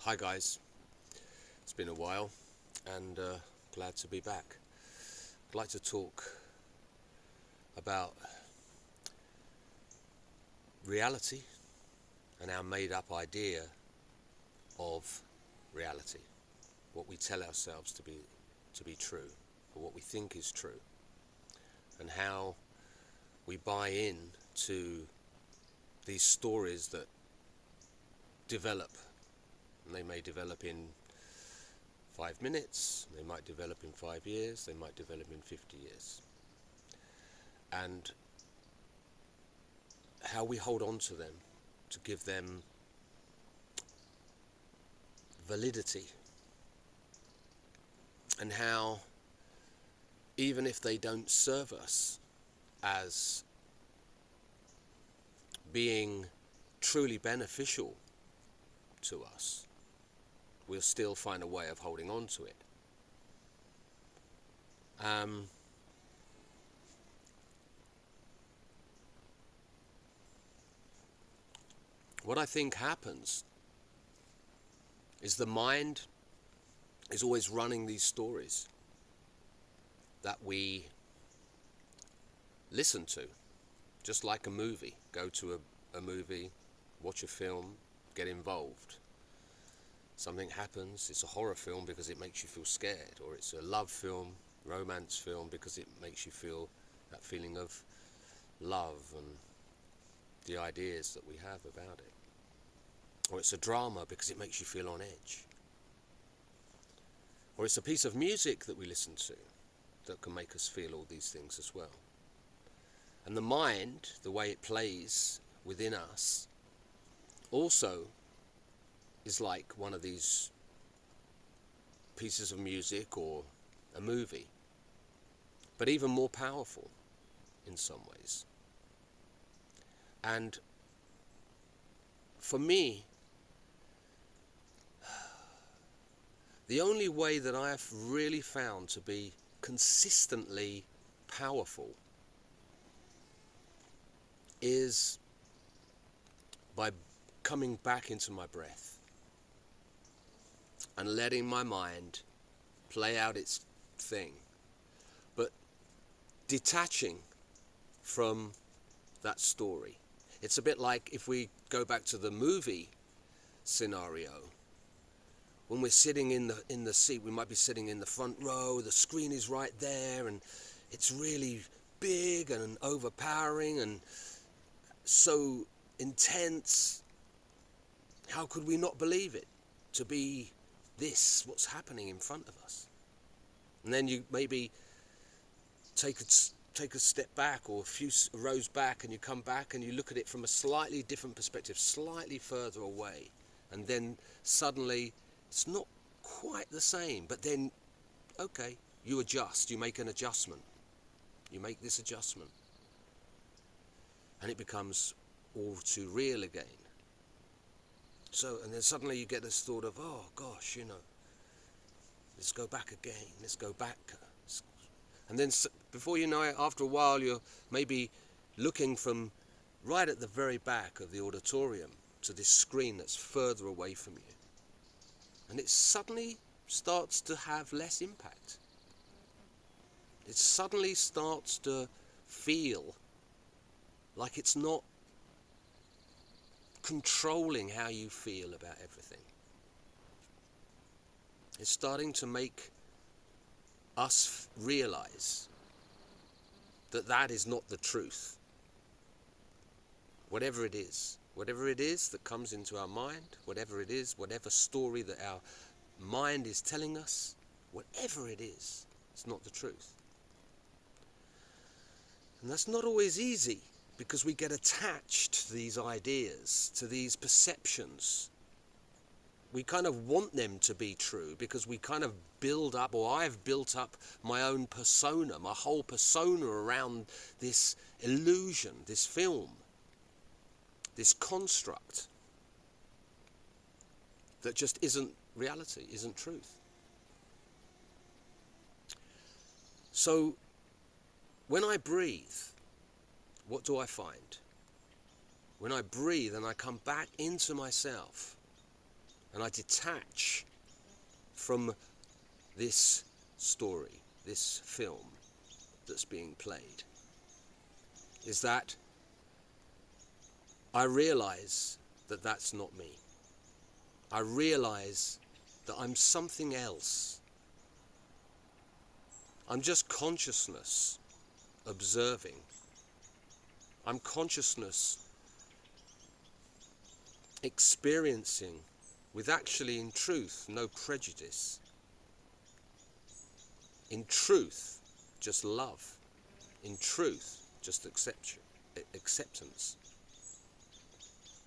Hi guys, it's been a while and glad to be back. I'd like to talk about reality and our made up idea of reality, what we tell ourselves to be true, or what we think is true, and how we buy in to these stories that develop, and they may develop in 5 minutes, they might develop in 5 years, they might develop in 50 years. And how we hold on to them to give them validity, and how even if they don't serve us as being truly beneficial to us, we'll still find a way of holding on to it. What I think happens is the mind is always running these stories that we listen to, just like a movie. Go to a movie, watch a film, get involved. Something happens, it's a horror film because it makes you feel scared, or it's a love film, romance film because it makes you feel that feeling of love and the ideas that we have about it. Or it's a drama because it makes you feel on edge. Or it's a piece of music that we listen to that can make us feel all these things as well. And the mind, the way it plays within us, also is like one of these pieces of music or a movie, but even more powerful in some ways. And for me, the only way that I have really found to be consistently powerful is by coming back into my breath and letting my mind play out its thing, but detaching from that story. It's a bit like if we go back to the movie scenario. When we're sitting in the seat, we might be sitting in the front row, the screen is right there, and it's really big and overpowering and so intense. How could we not believe it to be what's happening in front of us? And then you maybe take a step back, or a few rows back, and you come back and you look at it from a slightly different perspective, slightly further away, and then suddenly it's not quite the same. But then, okay, you adjust, you make an adjustment, you make this adjustment, and it becomes all too real again. So, and then suddenly you get this thought of, oh gosh, let's go back again, let's go back. And then before you know it, after a while, you're maybe looking from right at the very back of the auditorium to this screen that's further away from you. And it suddenly starts to have less impact. It suddenly starts to feel like it's not controlling how you feel about everything. It's starting to make us realize that that is not the truth. Whatever it is that comes into our mind, whatever it is, whatever story that our mind is telling us, whatever it is, it's not the truth. And that's not always easy, because we get attached to these ideas, to these perceptions. We kind of want them to be true because we kind of build up, or I've built up my own persona, my whole persona around this illusion, this film, this construct that just isn't reality, isn't truth. So when I breathe, what do I find? When I breathe and I come back into myself, and I detach from this story, this film that's being played, is that I realize that that's not me. I realize that I'm something else. I'm just consciousness observing. I'm consciousness experiencing with actually, in truth, no prejudice. In truth, just love. In truth, just acceptance.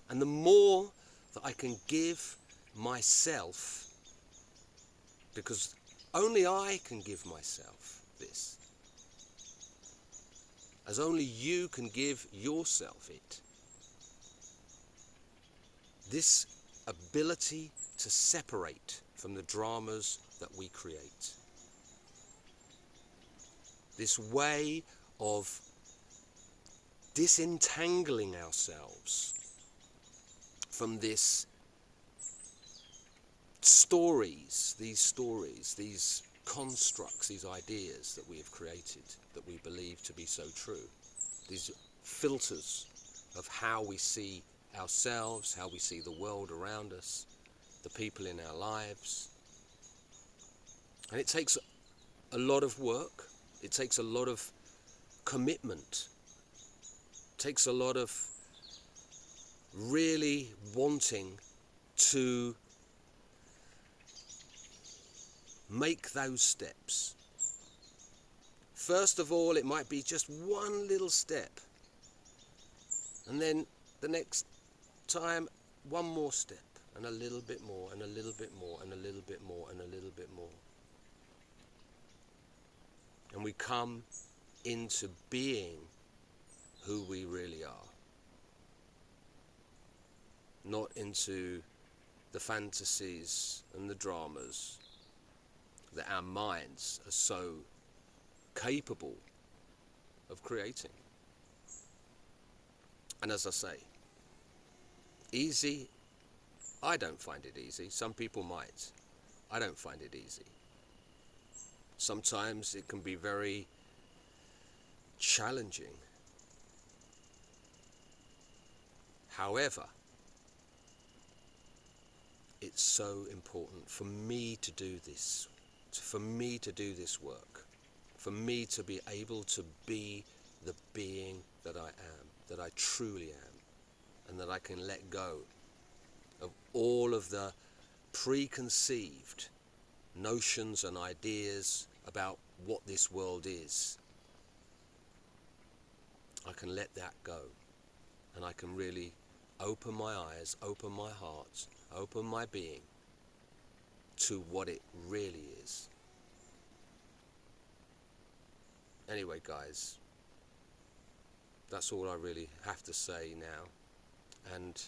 And the more that I can give myself, because only I can give myself this, as only you can give yourself it, this ability to separate from the dramas that we create, this way of disentangling ourselves from this stories, these constructs, these ideas that we have created, that we believe to be so true, these filters of how we see ourselves, how we see the world around us, the people in our lives. And it takes a lot of work, it takes a lot of commitment, it takes a lot of really wanting to make those steps. First of all, it might be just one little step, and then the next time one more step, and a little bit more, and a little bit more, and a little bit more, and a little bit more. And we come into being who we really are, not into the fantasies and the dramas that our minds are so capable of creating. And as I say, easy, I don't find it easy. Some people might. I don't find it easy. Sometimes it can be very challenging. However, it's so important for me to do this, for me to do this work, for me to be able to be the being that I am, that I truly am, and that I can let go of all of the preconceived notions and ideas about what this world is. I can let that go, and I can really open my eyes, open my heart, open my being to what it really is. Anyway, guys, that's all I really have to say now, and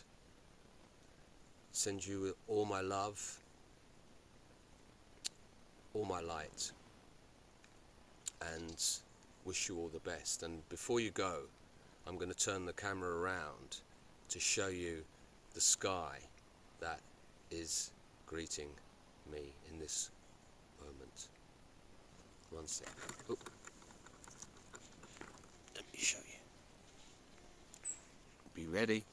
send you all my love, all my light, and wish you all the best. And before you go, I'm going to turn the camera around to show you the sky that is greeting me in this moment. One second. Oh. Let me show you. Be ready.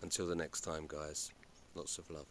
Until the next time, guys, lots of love.